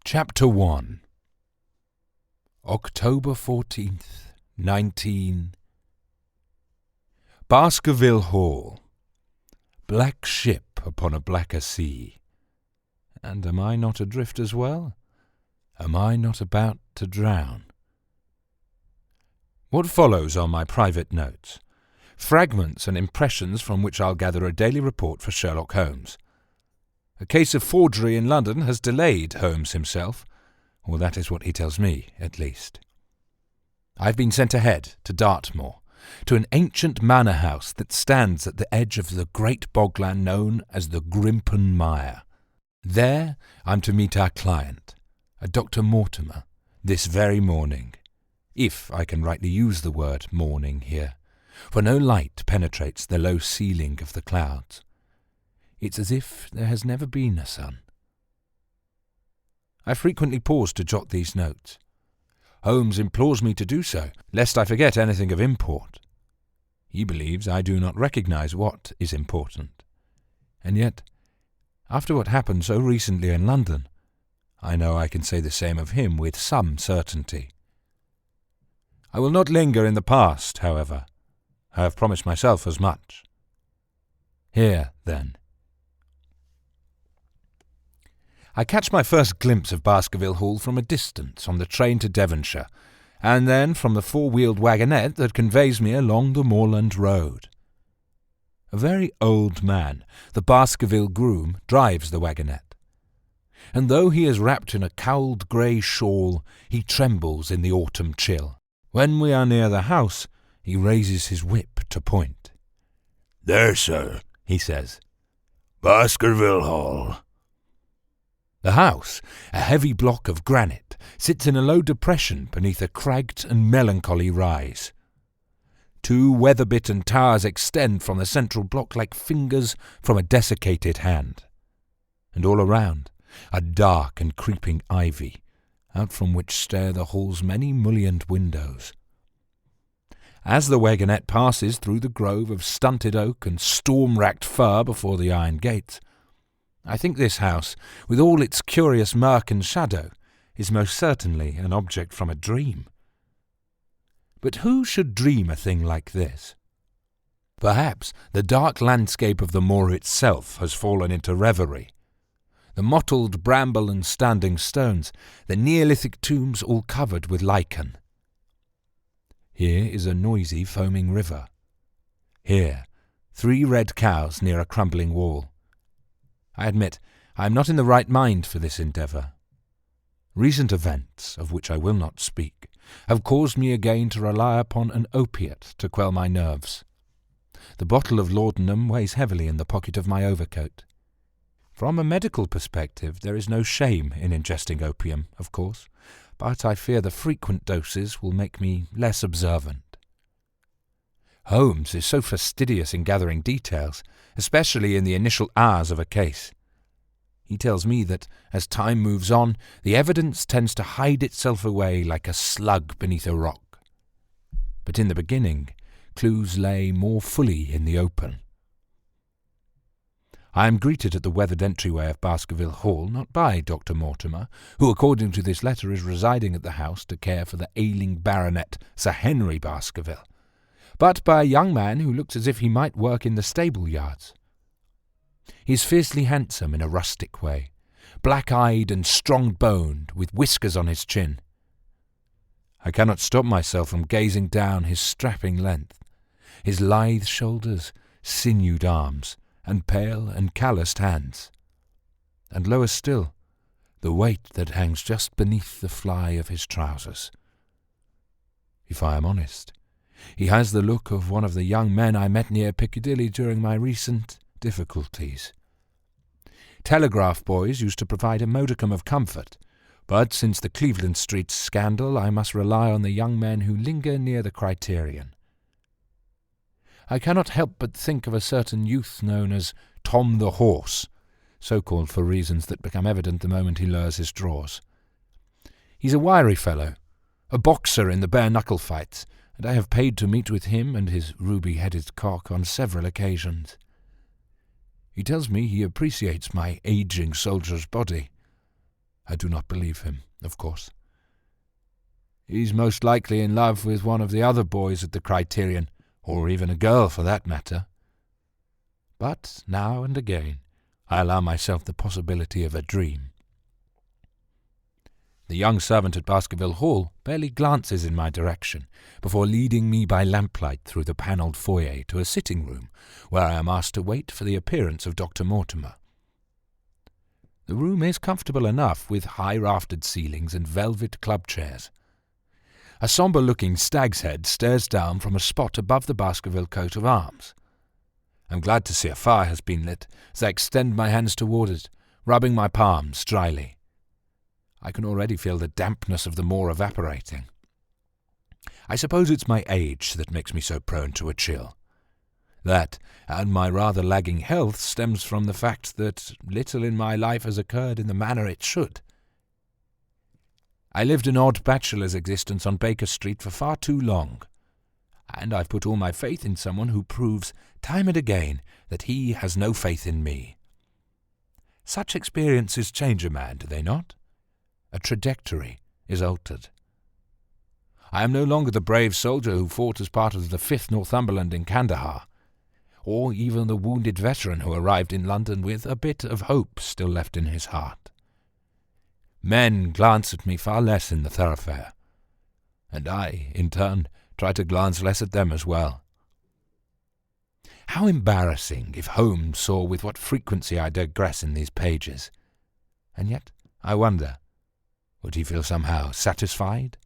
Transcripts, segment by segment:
Chapter 1. October 14th, 19... Baskerville Hall. Black ship upon a blacker sea. And am I not adrift as well? Am I not about to drown? What follows are my private notes, fragments and impressions from which I'll gather a daily report for Sherlock Holmes. A case of forgery in London has delayed Holmes himself, or that is what he tells me, at least. I've been sent ahead to Dartmoor, to an ancient manor house that stands at the edge of the great bogland known as the Grimpen Mire. There I'm to meet our client, a Dr. Mortimer, this very morning, if I can rightly use the word morning here, for no light penetrates the low ceiling of the clouds. It's as if there has never been a sun. I frequently pause to jot these notes. Holmes implores me to do so, lest I forget anything of import. He believes I do not recognize what is important. And yet, after what happened so recently in London, I know I can say the same of him with some certainty. I will not linger in the past, however. I have promised myself as much. Here, then. I catch my first glimpse of Baskerville Hall from a distance on the train to Devonshire, and then from the four-wheeled wagonette that conveys me along the moorland road. A very old man, the Baskerville groom, drives the wagonette, and though he is wrapped in a cowled grey shawl, he trembles in the autumn chill. When we are near the house, he raises his whip to point. "There, sir," he says. "Baskerville Hall." The house, a heavy block of granite, sits in a low depression beneath a cragged and melancholy rise. Two weather-bitten towers extend from the central block like fingers from a desiccated hand, and all around are dark and creeping ivy, out from which stare the hall's many mullioned windows. As the wagonette passes through the grove of stunted oak and storm-racked fir before the iron gates, I think this house, with all its curious murk and shadow, is most certainly an object from a dream. But who should dream a thing like this? Perhaps the dark landscape of the moor itself has fallen into reverie. The mottled bramble and standing stones, the Neolithic tombs all covered with lichen. Here is a noisy foaming river. Here, 3 red cows near a crumbling wall. I admit I am not in the right mind for this endeavour. Recent events, of which I will not speak, have caused me again to rely upon an opiate to quell my nerves. The bottle of laudanum weighs heavily in the pocket of my overcoat. From a medical perspective, there is no shame in ingesting opium, of course, but I fear the frequent doses will make me less observant. Holmes is so fastidious in gathering details, especially in the initial hours of a case. He tells me that, as time moves on, the evidence tends to hide itself away like a slug beneath a rock. But in the beginning, clues lay more fully in the open. I am greeted at the weathered entryway of Baskerville Hall not by Dr. Mortimer, who according to this letter is residing at the house to care for the ailing baronet Sir Henry Baskerville, but by a young man who looks as if he might work in the stable yards. He is fiercely handsome in a rustic way, black-eyed and strong-boned, with whiskers on his chin. I cannot stop myself from gazing down his strapping length, his lithe shoulders, sinewed arms, and pale and calloused hands, and lower still, the weight that hangs just beneath the fly of his trousers. If I am honest, he has the look of one of the young men I met near Piccadilly during my recent difficulties. Telegraph boys used to provide a modicum of comfort, but since the Cleveland Street scandal I must rely on the young men who linger near the Criterion. I cannot help but think of a certain youth known as Tom the Horse, so called for reasons that become evident the moment he lowers his drawers. He's a wiry fellow, a boxer in the bare-knuckle fights, and I have paid to meet with him and his ruby-headed cock on several occasions. He tells me he appreciates my aging soldier's body. I do not believe him, of course. He's most likely in love with one of the other boys at the Criterion, or even a girl for that matter. But now and again I allow myself the possibility of a dream. The young servant at Baskerville Hall barely glances in my direction before leading me by lamplight through the panelled foyer to a sitting room where I am asked to wait for the appearance of Dr. Mortimer. The room is comfortable enough, with high-raftered ceilings and velvet club chairs. A sombre-looking stag's head stares down from a spot above the Baskerville coat of arms. I'm glad to see a fire has been lit as I extend my hands toward it, rubbing my palms dryly. I can already feel the dampness of the moor evaporating. I suppose it's my age that makes me so prone to a chill. That, and my rather lagging health, stems from the fact that little in my life has occurred in the manner it should. I lived an odd bachelor's existence on Baker Street for far too long, and I've put all my faith in someone who proves time and again that he has no faith in me. Such experiences change a man, do they not? A trajectory is altered. I am no longer the brave soldier who fought as part of the 5th Northumberland in Kandahar, or even the wounded veteran who arrived in London with a bit of hope still left in his heart. Men glance at me far less in the thoroughfare, and I, in turn, try to glance less at them as well. How embarrassing if Holmes saw with what frequency I digress in these pages. And yet, I wonder, would he feel somehow satisfied?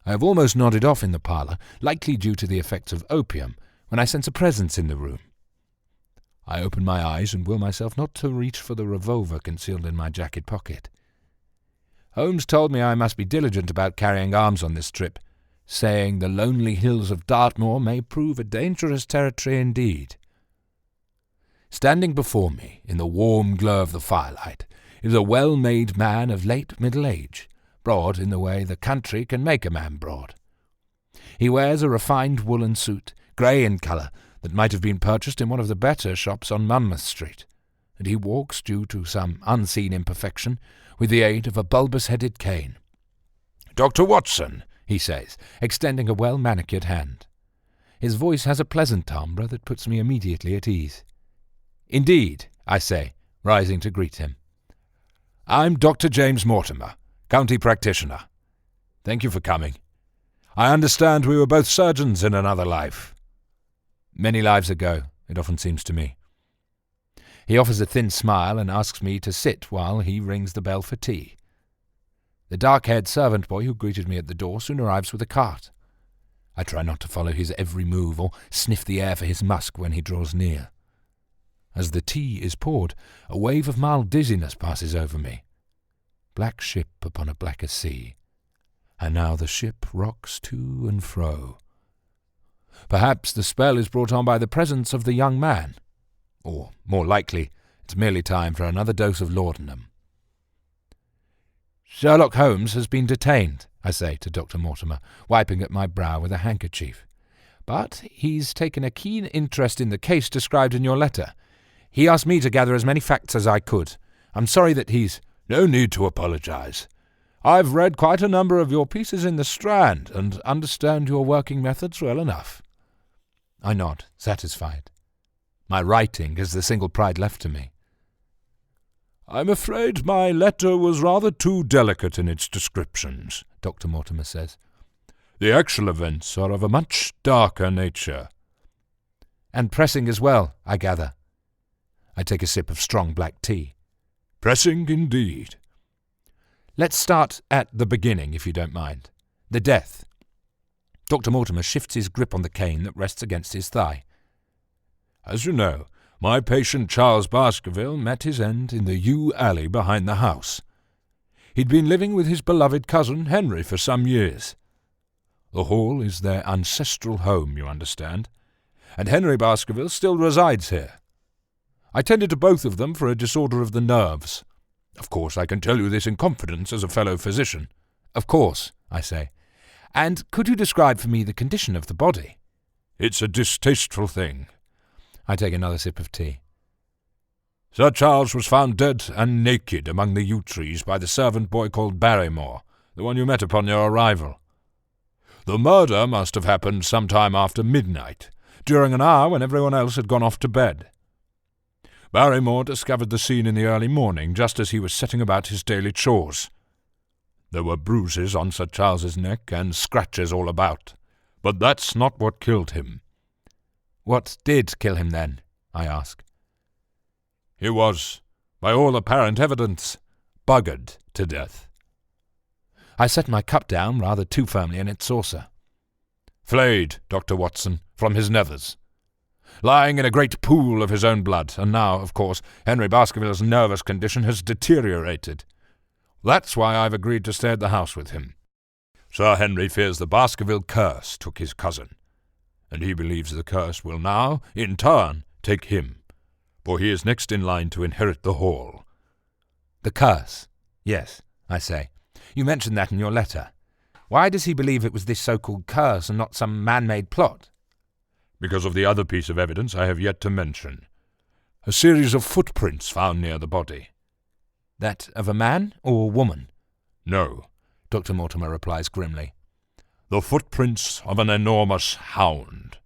I have almost nodded off in the parlour, likely due to the effects of opium, when I sense a presence in the room. I open my eyes and will myself not to reach for the revolver concealed in my jacket pocket. Holmes told me I must be diligent about carrying arms on this trip, saying the lonely hills of Dartmoor may prove a dangerous territory indeed. Standing before me, in the warm glow of the firelight, is a well-made man of late middle age, broad in the way the country can make a man broad. He wears a refined woolen suit, grey in colour, that might have been purchased in one of the better shops on Monmouth Street, and he walks, due to some unseen imperfection, with the aid of a bulbous-headed cane. "Dr. Watson," he says, extending a well-manicured hand. His voice has a pleasant timbre that puts me immediately at ease. "Indeed," I say, rising to greet him. "I'm Dr. James Mortimer, county practitioner. Thank you for coming. I understand we were both surgeons in another life." "Many lives ago, it often seems to me." He offers a thin smile and asks me to sit while he rings the bell for tea. The dark-haired servant boy who greeted me at the door soon arrives with a cart. I try not to follow his every move or sniff the air for his musk when he draws near. As the tea is poured, a wave of mild dizziness passes over me. Black ship upon a blacker sea, and now the ship rocks to and fro. Perhaps the spell is brought on by the presence of the young man, or, more likely, it's merely time for another dose of laudanum. "Sherlock Holmes has been detained," I say to Dr. Mortimer, wiping at my brow with a handkerchief. "But he's taken a keen interest in the case described in your letter. He asked me to gather as many facts as I could. I'm sorry that he's—" "No need to apologize. "I've read quite a number of your pieces in the Strand, and understand your working methods well enough." I nod, satisfied. My writing is the single pride left to me. "I'm afraid my letter was rather too delicate in its descriptions," Dr. Mortimer says. "The actual events are of a much darker nature." "And pressing as well, I gather." I take a sip of strong black tea. "Pressing indeed." "Let's start at the beginning, if you don't mind. The death." Dr. Mortimer shifts his grip on the cane that rests against his thigh. "As you know, my patient Charles Baskerville met his end in the yew alley behind the house. He'd been living with his beloved cousin Henry for some years. The Hall is their ancestral home, you understand, and Henry Baskerville still resides here. I tended to both of them for a disorder of the nerves. Of course, I can tell you this in confidence as a fellow physician." "Of course," I say. "And could you describe for me the condition of the body?" "It's a distasteful thing." I take another sip of tea. Sir Charles was found dead and naked among the yew trees by the servant boy called Barrymore, the one you met upon your arrival. The murder must have happened some time after midnight, during an hour when everyone else had gone off to bed. Barrymore discovered the scene in the early morning, just as he was setting about his daily chores. There were bruises on Sir Charles's neck and scratches all about, but that's not what killed him. What did kill him then? I asked. He was, by all apparent evidence, buggered to death. I set my cup down rather too firmly in its saucer. Flayed, Dr. Watson, from his nethers. Lying in a great pool of his own blood, and now, of course, Henry Baskerville's nervous condition has deteriorated. That's why I've agreed to stay at the house with him. Sir Henry fears the Baskerville curse took his cousin, and he believes the curse will now, in turn, take him, for he is next in line to inherit the Hall. The curse? Yes, I say. You mentioned that in your letter. Why does he believe it was this so-called curse and not some man-made plot? Because of the other piece of evidence I have yet to mention. A series of footprints found near the body. That of a man or woman? No, Dr. Mortimer replies grimly. The footprints of an enormous hound.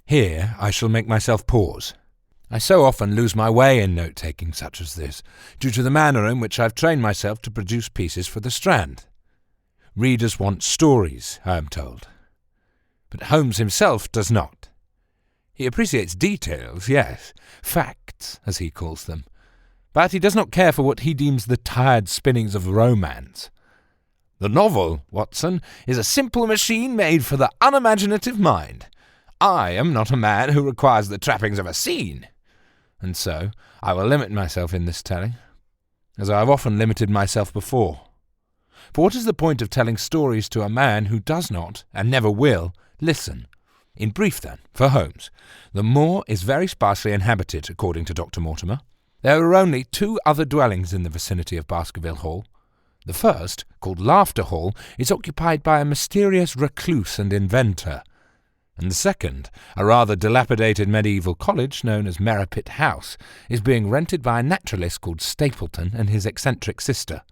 Here I shall make myself pause. I so often lose my way in note-taking such as this, due to the manner in which I've trained myself to produce pieces for the Strand. Readers want stories, I am told. But Holmes himself does not. He appreciates details, yes, facts, as he calls them, but he does not care for what he deems the tired spinnings of romance. The novel, Watson, is a simple machine made for the unimaginative mind. I am not a man who requires the trappings of a scene, and so I will limit myself in this telling, as I have often limited myself before. For what is the point of telling stories to a man who does not, and never will, listen? In brief, then, for Holmes, the moor is very sparsely inhabited, according to Dr. Mortimer. There are only 2 other dwellings in the vicinity of Baskerville Hall. The first, called Laughter Hall, is occupied by a mysterious recluse and inventor, and the second, a rather dilapidated medieval college known as Merripit House, is being rented by a naturalist called Stapleton and his eccentric sister.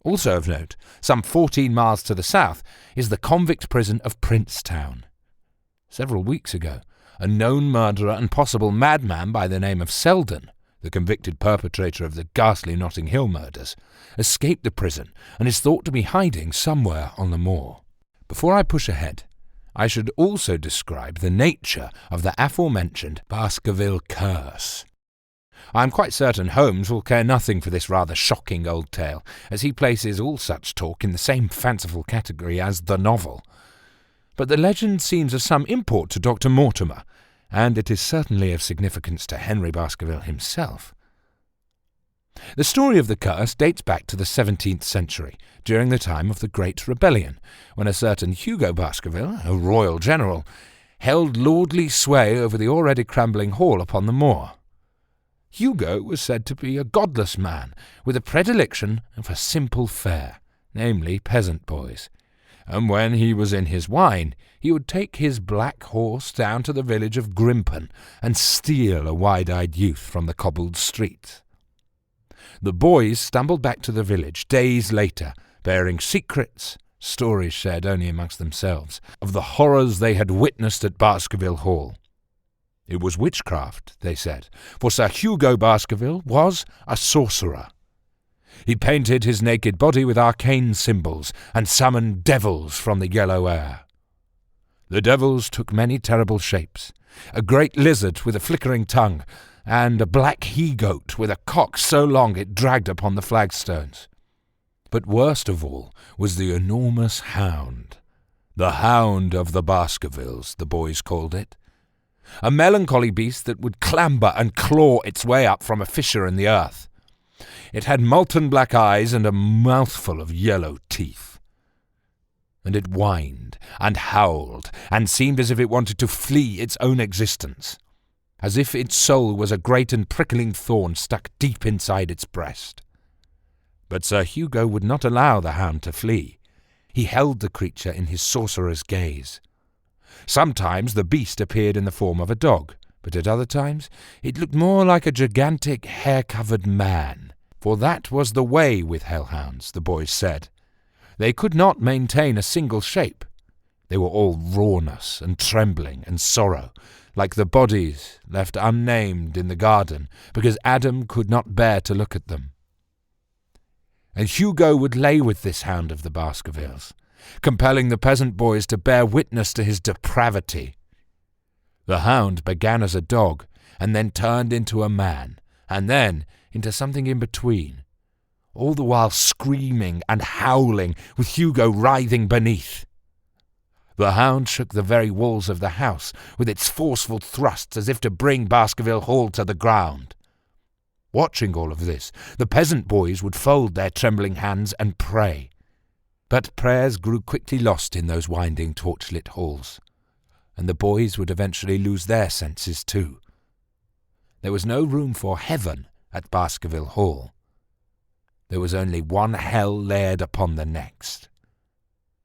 Also of note, some 14 miles to the south, is the convict prison of Princetown. Several weeks ago, a known murderer and possible madman by the name of Selden, the convicted perpetrator of the ghastly Notting Hill murders, escaped the prison and is thought to be hiding somewhere on the moor. Before I push ahead, I should also describe the nature of the aforementioned Baskerville curse. I am quite certain Holmes will care nothing for this rather shocking old tale, as he places all such talk in the same fanciful category as the novel. But the legend seems of some import to Dr. Mortimer, and it is certainly of significance to Henry Baskerville himself. The story of the curse dates back to the 17th century, during the time of the Great Rebellion, when a certain Hugo Baskerville, a royal general, held lordly sway over the already crumbling hall upon the moor. Hugo was said to be a godless man, with a predilection for simple fare, namely peasant boys, and when he was in his wine, he would take his black horse down to the village of Grimpen and steal a wide-eyed youth from the cobbled streets. The boys stumbled back to the village days later, bearing secrets, stories shared only amongst themselves, of the horrors they had witnessed at Baskerville Hall. It was witchcraft, they said, for Sir Hugo Baskerville was a sorcerer. He painted his naked body with arcane symbols and summoned devils from the yellow air. The devils took many terrible shapes, a great lizard with a flickering tongue, and a black he-goat with a cock so long it dragged upon the flagstones. But worst of all was the enormous hound. The Hound of the Baskervilles, the boys called it. A melancholy beast that would clamber and claw its way up from a fissure in the earth. It had molten black eyes and a mouthful of yellow teeth. And it whined and howled and seemed as if it wanted to flee its own existence, as if its soul was a great and prickling thorn stuck deep inside its breast. But Sir Hugo would not allow the hound to flee. He held the creature in his sorcerer's gaze. Sometimes the beast appeared in the form of a dog, but at other times it looked more like a gigantic hair-covered man, for that was the way with hellhounds, the boys said. They could not maintain a single shape. They were all rawness and trembling and sorrow, like the bodies left unnamed in the garden because Adam could not bear to look at them. And Hugo would lay with this hound of the Baskervilles, compelling the peasant boys to bear witness to his depravity. The hound began as a dog, and then turned into a man, and then into something in between, all the while screaming and howling, with Hugo writhing beneath. The hound shook the very walls of the house with its forceful thrusts as if to bring Baskerville Hall to the ground. Watching all of this, the peasant boys would fold their trembling hands and pray. But prayers grew quickly lost in those winding torchlit halls, and the boys would eventually lose their senses too. There was no room for heaven at Baskerville Hall. There was only one hell layered upon the next.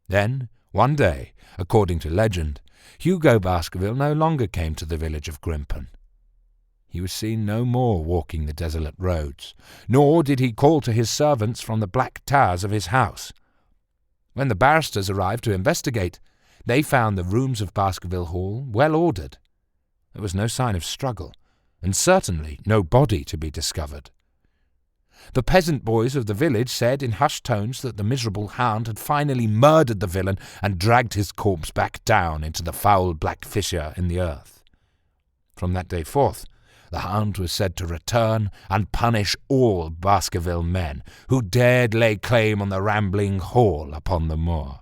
Then, one day, according to legend, Hugo Baskerville no longer came to the village of Grimpen. He was seen no more walking the desolate roads, nor did he call to his servants from the black towers of his house. When the barristers arrived to investigate, they found the rooms of Baskerville Hall well ordered. There was no sign of struggle, and certainly no body to be discovered. The peasant boys of the village said in hushed tones that the miserable hound had finally murdered the villain and dragged his corpse back down into the foul black fissure in the earth. From that day forth, the hound was said to return and punish all Baskerville men who dared lay claim on the rambling hall upon the moor.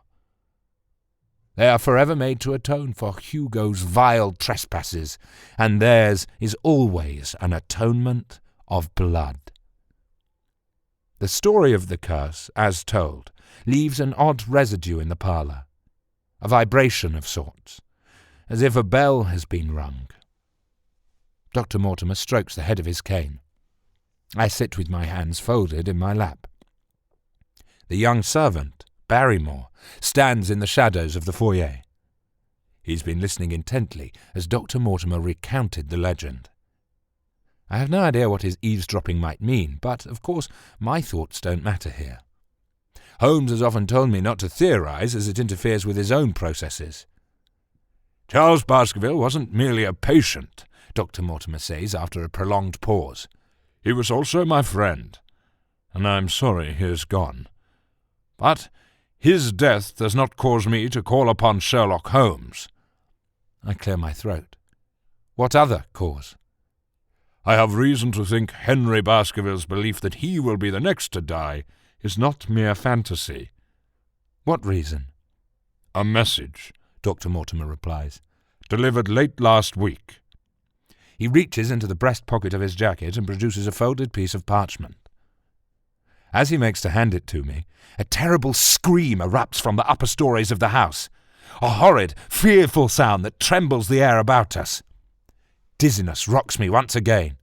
They are forever made to atone for Hugo's vile trespasses, and theirs is always an atonement of blood. The story of the curse, as told, leaves an odd residue in the parlour, a vibration of sorts, as if a bell has been rung. Dr. Mortimer strokes the head of his cane. I sit with my hands folded in my lap. The young servant, Barrymore, stands in the shadows of the foyer. He's been listening intently as Dr. Mortimer recounted the legend. I have no idea what his eavesdropping might mean, but, of course, my thoughts don't matter here. Holmes has often told me not to theorize, as it interferes with his own processes. Charles Baskerville wasn't merely a patient, Dr. Mortimer says after a prolonged pause. He was also my friend, and I'm sorry he is gone. But his death does not cause me to call upon Sherlock Holmes. I clear my throat. What other cause? I have reason to think Henry Baskerville's belief that he will be the next to die is not mere fantasy. What reason? A message, Dr. Mortimer replies, delivered late last week. He reaches into the breast pocket of his jacket and produces a folded piece of parchment. As he makes to hand it to me, a terrible scream erupts from the upper stories of the house, a horrid, fearful sound that trembles the air about us. Dizziness rocks me once again.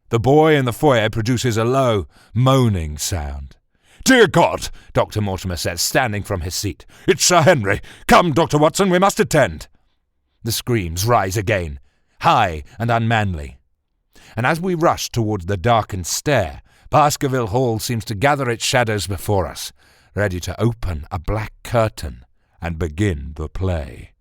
The boy in the foyer produces a low, moaning sound. "Dear God!" Dr. Mortimer says, standing from his seat. "It's Sir Henry! Come, Dr. Watson, we must attend!" The screams rise again, high and unmanly. And as we rush towards the darkened stair, Baskerville Hall seems to gather its shadows before us, ready to open a black curtain and begin the play.